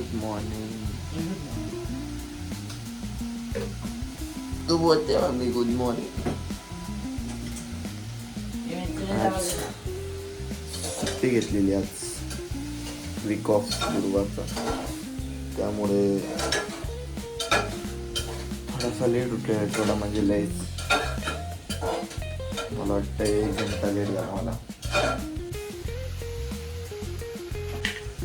Good morning. तू बोलते mummy good morning. आज सुट्टी घेतलेली आज वीक ऑफ गुरुवारचा, त्यामुळे थोडासा लेट उठले. थोडा म्हणजे लयच, मला वाटतं 1 घंटा लेट झाला मला.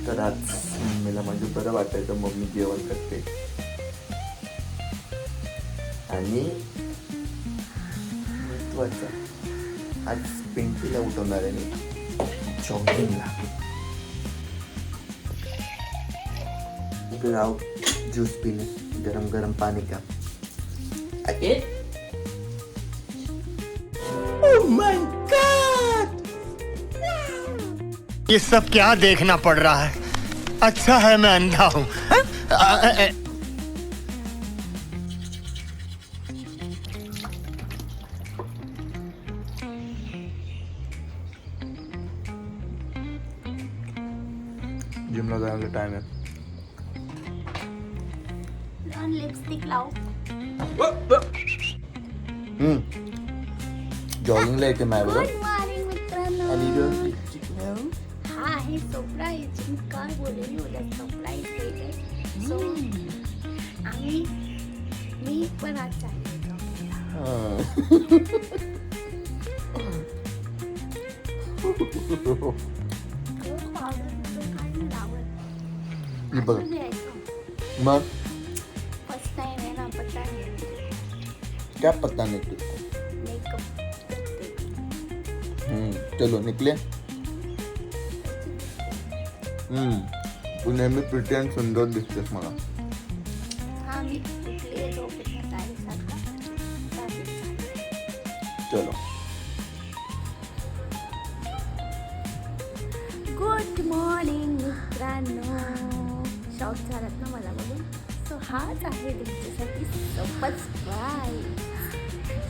तर आज मम्मीला म्हणजे बरं वाटायचं, मम्मी जेवण करते. आणि महत्वाचं, आज पिंकीला उठवणार आहे मी जॉगिंगला. इकडे राव ज्यूस पिणे, गरम गरम पाणी का. Oh my God! ये सब क्या देखना पड़ रहा है? अच्छा है मैं अंधा हूँ. जिमला जायला टाइम आहे. लिपस्टिक लाव. जॉगिंगला येते माझ्याबरोबर. गुड मॉर्निंग मित्रांनो. आणि हा आहे सरप्राईज. मी काय बोललेली उद्या सरप्राईज केले. सो मी पण आज चालले बघ मग फर्स्ट टाइम आहे ना, पता क्या पता नहीं तुझको. मेकअप. चलो निकले. तू नेहमी प्रिटी आणि सुंदर दिसतेस मला. हा मी कुठली झोपेच्या साडीसारखा. चलो. गुड मॉर्निंग मित्रांनो. शॉक झालात ना मला बघून. सो हाच आहे तुमच्यासाठी सरप्राईज.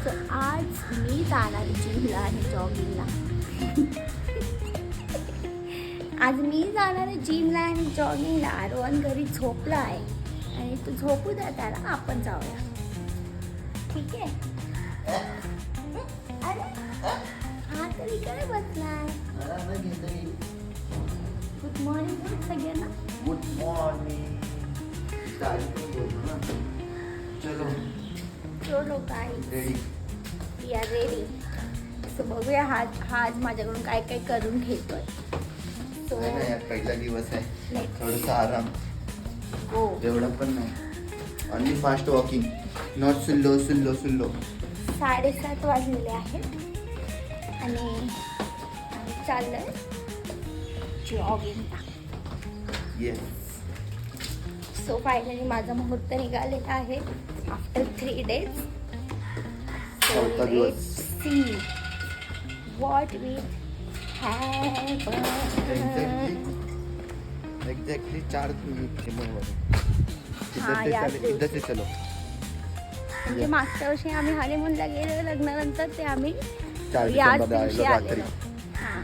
सो आज मी जाणार जिमला आणि जॉगिंगला. आज मी जाणार आहे जिमला आणि जॉगिंगला. रोहन घरी झोपला आहे आणि तू झोपू द्या त्याला, आपण जाऊया. ठीक आहे. अरे हा तरी काय बसलाय. गुड मॉर्निंग सगळ्यांना. Good morning. चलो चलो काय ready. We are ready. So बघूया हा आज माझ्याकडून काय काय करून घेतोय. सो पहिला दिवस आहे, Let's थोडंसं आराम. गो. एवढं पण नाही, ऑनली फास्ट वॉकिंग, नॉट सुल्लो सुल्लो सुल्लो. 7:30 वाजलेले आहेत आणि आम्ही चाललोय जॉगिंगला. येस. सो फायनली माझा मुहूर्त निघालेला आहे आफ्टर 3 days. सो चौथा दिवस. Let's see what we have. Exactly 4 minute. हाँ, याद है. इधर से चलो. म्हणजे मागच्या वर्षी आम्ही हनीमूनला गेलो, लग्नानंतर ते आम्ही 4 याच डिसेंबरला दिवशी आलेलो रात्री. आलेलो. हां.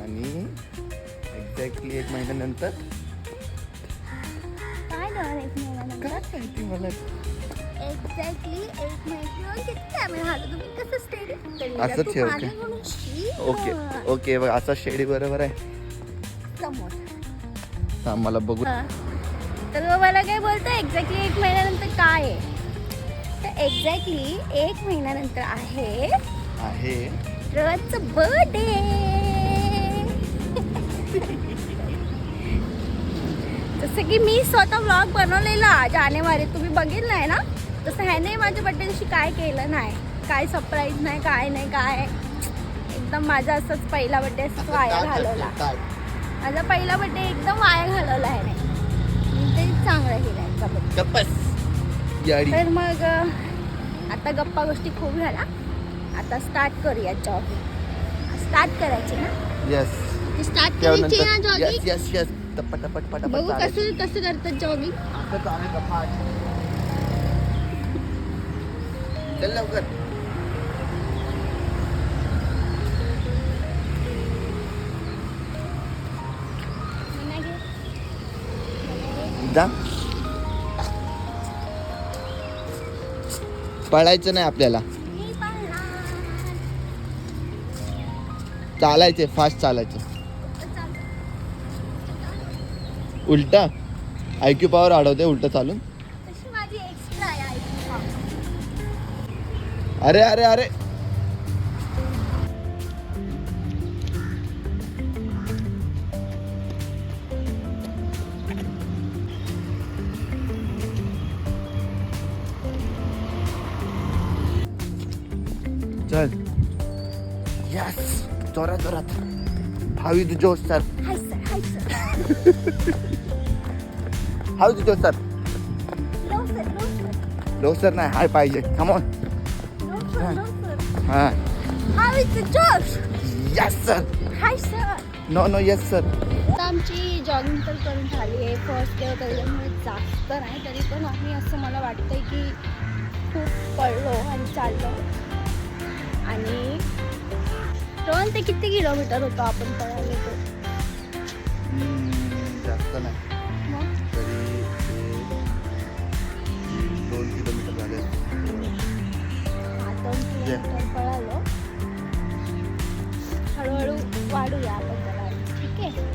आणि एक्झॅक्टली 1 महिन्यानंतर काय झालं 1 महिन्यानंतर? काय माहिती मला. एक्झॅक्टली 1 महिन्यानंतर किती कॅमेरा हात तुम्ही कसं स्टेडी असं ठेव. ओके ओके बघ, असा शेडी बरोबर आहे. समोर. हा, मला बघू. हां. तर मग मला काय बोलतो एक्झॅक्टली 1 महिन्यानंतर काय आहे. तर एक्झॅक्टली 1 महिन्यानंतर आहे रोहनचं बर्थडे. जसं की मी स्वतः व्लॉग बनवलेला जानेवारी, तुम्ही बघितलं आहे ना. तसं ह्याने माझ्या बर्थडे दिवशी काय केलं नाही, काय सरप्राईज नाही, काय नाही. काय एकदम माझा असंच पहिला बर्थडे असंच वाया घालवला. माझा पहिला बर्थडे एकदम वाया घालवला आहे नाही. ते चांगलं केलं आहे बर्थडे. तर मग आता गप्पा गोष्टी खूप झाला. आता स्टार्ट करूया जॉगिंग. स्टार्ट करायची ना. यस. स्टार्ट करायची ना जॉगिंग. Yes yes. पटापट पटापट. बघू कसं कसं करतात जॉगिंग. आता चालेल का. चल लवकर. जा. पळायचं नाही आपल्याला, मी पळणार. चालायचे, फास्ट चालायचं. उलट IQ पॉवर वाढवते उलट चालून. तशी माझी एक्स्ट्रा आहे IQ power. अरे अरे अरे चल. यस, जोरात जोरात. How's the josh sir, high sir, high sir. How's the josh sir. No sir, no sir. Low sir नाही, हाय पाहिजे. Come on. No sir, no sir. हा. How is josh. Yes sir. High sir. No no yes sir. आता आमची jogging तर करून झाली आहे. First day होतं त्याच्यामुळे जास्त नाही, तरी पण आम्ही असं मला वाटतंय की खूप पळलो आणि चाललो. आणि रोहन ते किती किलोमीटर होतो आपण पळाले तो? जास्त नाही, मग तरी 2 किलोमीटर झाले. हा 2 किलोमीटर पळालो. हळूहळू वाढूया आपण त्याला, ठीक आहे?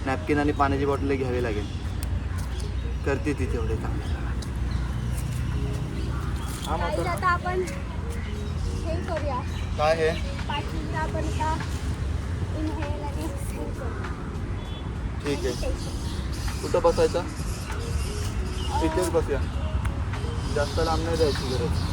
नॅपकिन आणि पाण्याची बॉटल घ्यावी लागेल. करते ती तेवढे काम. गाईज, आता आपण हे करूया. काय हे? पाठीला आपण आता इनहेल आणि एक्सहेल करूया. ठीक आहे. कुठं बसायचं? इथेच बसूया, जास्त लांब नाही जायची गरज.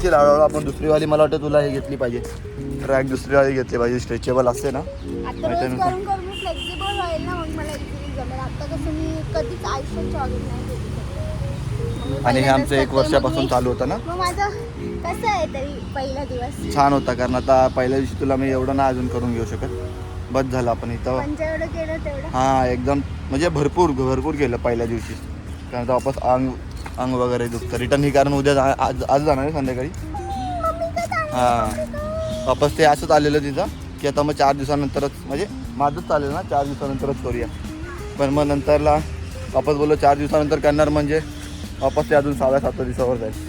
हळूहळू आपण दुसरीवाली, मला वाटतं तुला हे घेतली पाहिजे, ट्रॅक दुसरीवाली घेतली पाहिजे, स्ट्रेचेबल असते ना. आता रोज करून करून मी फ्लेक्झिबल होईल ना, मग मला इझिली जमेल. आता कसं मी कधीच आयुष्यात जॉगिंग नाही केली. आणि हे आमचं 1 वर्षापासून चालू होतं ना. मग माझं कसं आहे तरी पहिला दिवस छान होता, कारण आता पहिल्या दिवशी तुला मी एवढं ना अजून करून घेऊ शकत. बस झालं आपण इथं. पण जेवढं केलं तेवढं. हां एकदम म्हणजे भरपूर केलं पहिल्या दिवशी, कारण आता वापस अंग वगैरे दुखतं. रिटर्न ही कारण उद्या आज जाणार आहे संध्याकाळी. हां वापस ते असंच आलेलं तिथं की आता मग 4 दिवसानंतरच, म्हणजे माझंच चालेल ना 4 दिवसानंतरच करूया. पण मग नंतरला वापस बोललो 4 दिवसानंतर करणार, म्हणजे वापस ते अजून 6-7 दिवसावर जाईल.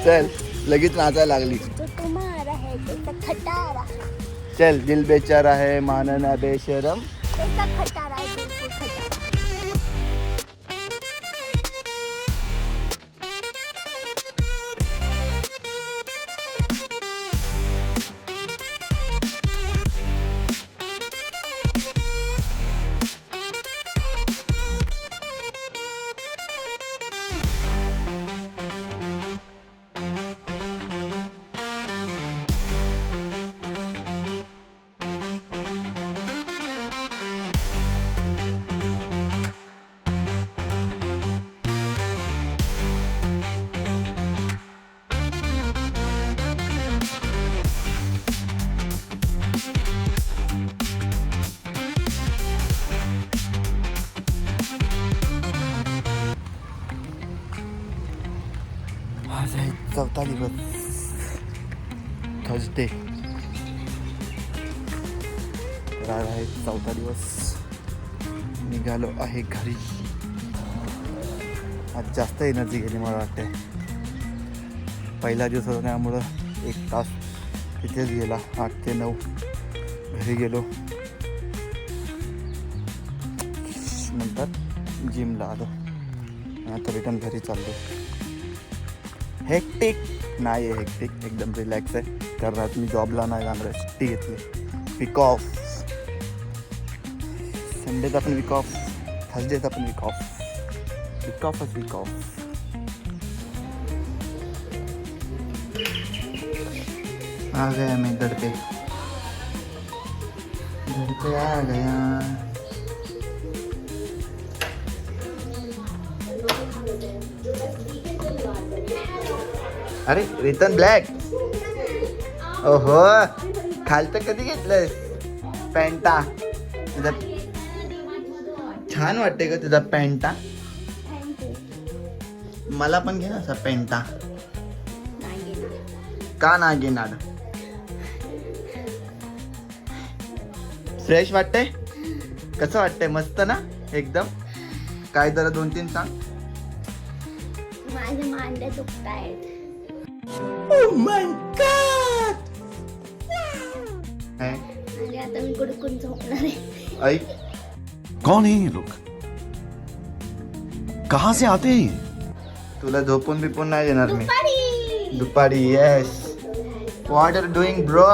चल लगेच नाचायला लागली. चल दिल बेचारा है मानना बेशरम. आज आहे 4था दिवस, थर्सडे. तर आज आहे 4था दिवस, निघालो आहे घरी. आज जास्त एनर्जी गेली मला वाटते. पहिला दिवस होता त्यामुळं 1 तास तिथेच गेला. 8 ते 9 घरी गेलो, नंतर जिमला आलो, आता रिटर्न घरी चाललो. हेक्टिक नाही आहे, हेक्टिक एकदम रिलॅक्स आहे. कारण आज मी जॉबला नाही जाणार, सुट्टी घेतली. वीक ऑफ, संडेचा पण वीक ऑफ, थर्सडेचा पण वीक ऑफ. वीक ऑफच वीक ऑफ. आ गया मैं घर पे आ गया. अरे रिटर्न ब्लॅक. ओहो खालतं कधी घेतलंस पॅन्टा? तुझा छान वाटते का तुझा पॅन्टा? मला पण घे ना असा पॅन्टा. का नाही घेणार? फ्रेश वाटते? कसं वाटतंय? मस्त ना एकदम. काय जरा 2-3 सांग. माझे मांडे दुखतायत. Oh my God! आणि आता मी कुडकून झोपणार आहे. आई कौन है ये लोग? कहाँ से आते हैं? तुला झोपून बिपून नाही देणार मी. दुपारी. दुपारी. Yes. What are doing bro?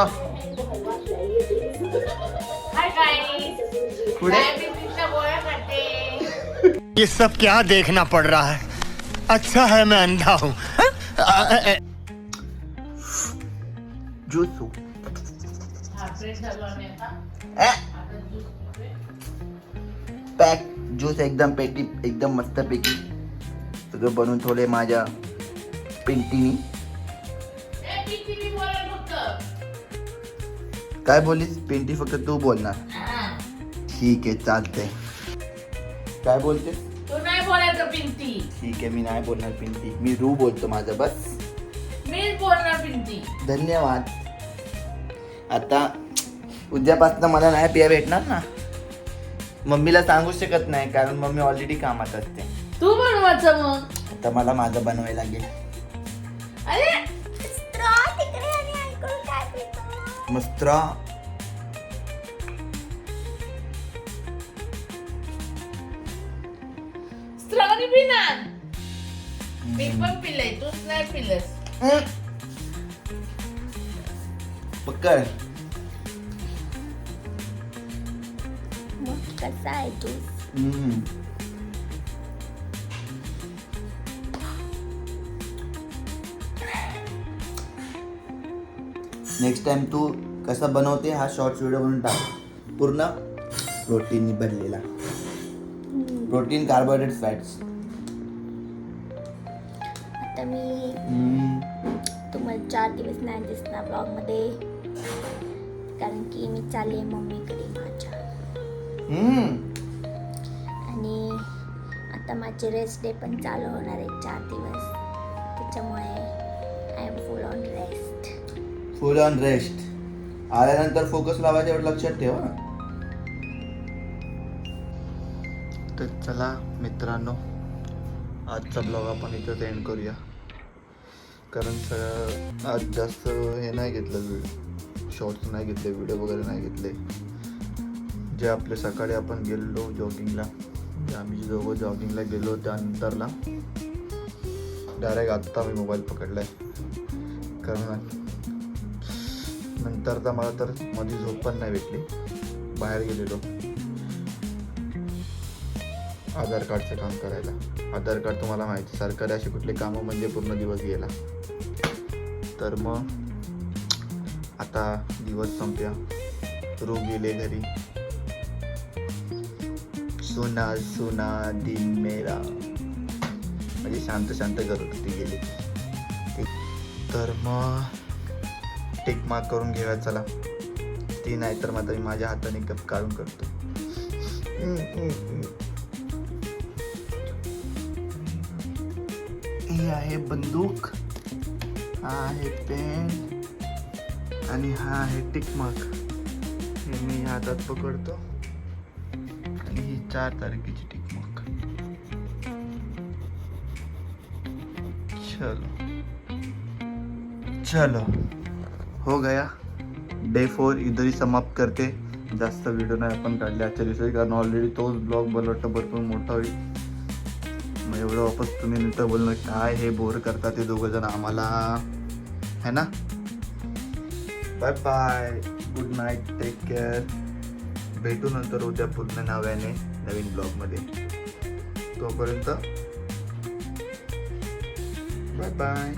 Hi guys, पुढे मैं भी पिस्ता बोया करते. ये सब क्या देखना पड़ रहा है? अच्छा है मैं अंधा हूँ. ज्यूस. हा फ्रेश झालो आम्ही आता. आता ज्यूस पितोय. पॅक ज्यूस एकदम पेटी, एकदम मस्त पैकी सगळं बनवून ठेवले माझ्या पिंटीनी. ए पिंटी मी बोलत फक्त. काय बोललीस पिंटी? फक्त तू बोलणार? हा. ठीक आहे चालतंय. काय बोलते? तू नाही बोलायचं पिंटी. ठीक आहे मी नाही बोलणार पिंटी, मी रू बोलतो माझं बस. मीच बोलणार पिंटी. धन्यवाद. आता उद्यापासून मला नाही पिया भेटणार ना. मम्मीला सांगू शकत नाही कारण मम्मी ऑलरेडी कामात असते. तू बनवायचं मग. आता मला माझं बनवायला लागेल. अरे स्ट्रॉ तिकडे आणि ऐकून काय पितो? मस्त. स्ट्रॉनी पिणार. मी पण पिलंय, तूच नाही पिलंस. पकड. मग कसा आहे तू? नेक्स्ट टाइम तू कसं बनवते हा शॉर्ट्स व्हिडिओ बनवून टाक. पूर्ण प्रोटीननी बनलेला. Protein, carbohydrates, fats. आता मी तुम्हाला 4 दिवस नाही दिसणार ब्लॉगमध्ये, कारण की मी चालले मम्मीकडे माझ्या. आणि आता माझे रेस्ट डे पण चालू होणार आहे 4 दिवस, त्याच्यामुळे I am full on rest. Full on rest. आल्यानंतर फोकस लावायचं एवढं लक्षात ठेवा. तर चला मित्रांनो, आजचा ब्लॉग आपण इथंच एंड करूया, कारण आज जास्त हे नाही घेतलं, शॉर्ट्स नाही घेतले, व्हिडिओ वगैरे नाही घेतले. जे आपले सकाळी आपण गेलो जॉगिंगला, आम्ही दोघं जॉगिंगला गेलो, त्यानंतरला डायरेक्ट आत्ता मी मोबाईल पकडला आहे, कारण नंतर तर मला तर मध्ये झोप पण नाही भेटली. बाहेर गेलेलो आधार कार्डचं काम करायला. आधार कार्ड तुम्हाला माहिती, सरकारी असे कुठले कामं म्हणजे पूर्ण दिवस गेला. तर मग आता दिवस संपल्या, रू गेले घरी. सुना सुना दिन मेरा, म्हणजे शांत शांत करत होती गेली. तर मग टिक मार्क करून घेऊया चला. ती नाही तर मात्र मी माझ्या हाताने कप काढून करतो. ही आहे बंदूक, हा आहे पेन आणि हा आहे टिक मार्क. हे मी हातात पकडतो आणि ही 4 तारखेची टिक मार्क. चलो चलो, हो गया. डे 4 इधर ही समाप्त करते. जास्त व्हिडिओ नाही आपण काढले आजच्या दिवशी, कारण ऑलरेडी तोच ब्लॉग मला वाटतं भरपूर मोठा होईल. मग एवढं वापस तुम्ही नंतर बोलणार काय हे बोर करता ते दोघं जण आम्हाला, है ना. Bye bye, good night, take care. भेटू नंतर उद्या पूर्ण नव्याने नवीन ब्लॉगमध्ये. तोपर्यंत बाय बाय.